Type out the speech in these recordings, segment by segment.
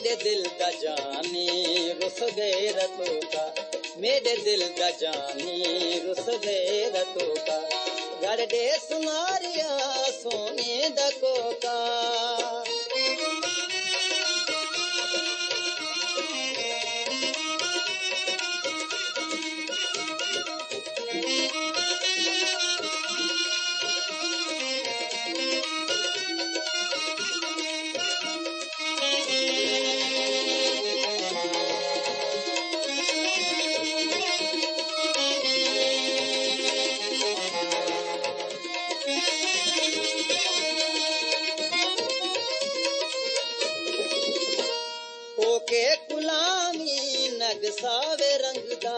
मेरे दिल दा जानी रुस गए रतों का, मेरे दिल दा जानी रुस गए रतों का, घर दे सुनारिया सोने दा कोका। ओके गुलामी नग सावे रंग दा,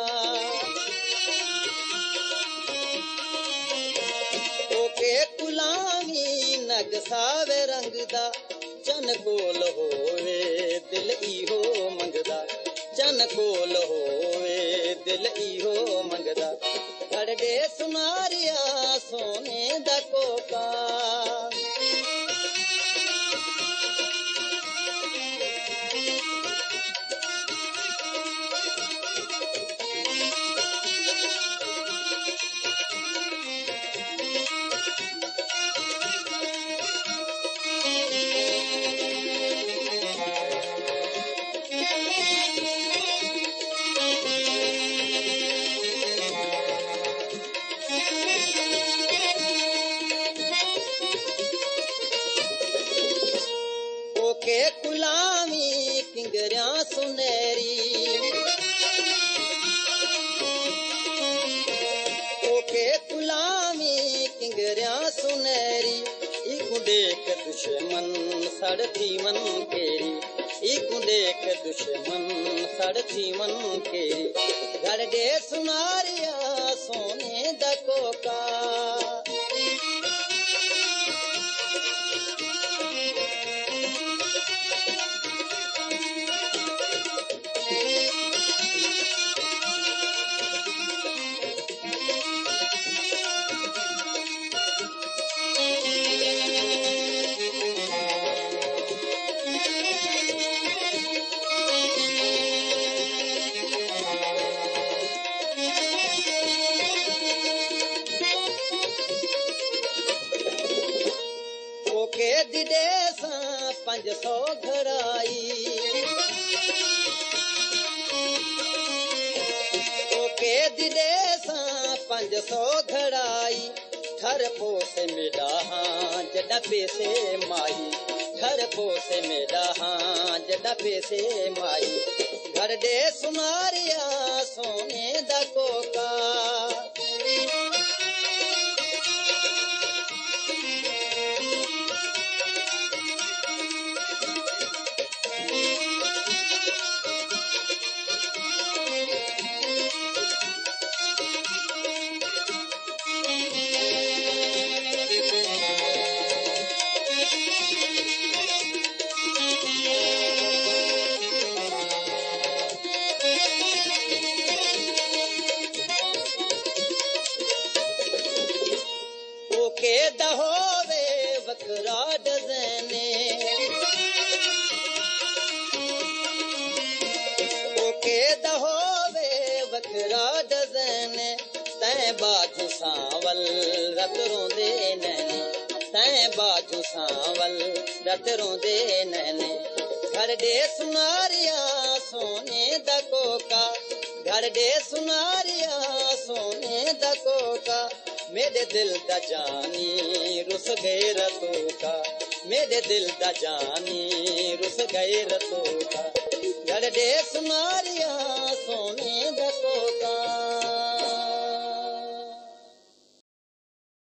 ओके गुलामी नग सावे रंग दा, चन कोल होवे दिल इहो मंगदा, चन कोल होवे दिल इहो मंगदा, घर दे सुनारिया सोने दा कोका। ओके गुलामी किंगरिया सुनेरी, ओके गुलामी किंगरिया सुनेरी, इकु देख दुश्मन सड़ती मन केरी, इकु देख दुश्मन सड़ती मन केरी, घर दे सुनारिया सोने दा कोका। ओके दिदे सा 500 घराई, ओके दिदे सा 500 घराई, घर पोसे मेरा हाँ जड़ा पैसे माई, घर पोसे मेरा हाँ जड़ा पैसे माई, घर दे सुनारिया सोने दा कोका। ओके दहोवे वकरा डज़ने, ओके दहोवे वकरा डज़ने, तैं बाजू सांवल रत रोंदे नैने, तैं बाजू सांवल रत रोंदे नैने, घर दे सुनारिया सोने दा कोका, घर दे सुनारिया सोने दा कोका, मेरे दिल दा जानी रुस गए रतों का, मेरे दिल दा जानी रुस गए रतों का, घर दे सुनारिया सोने दा कोका।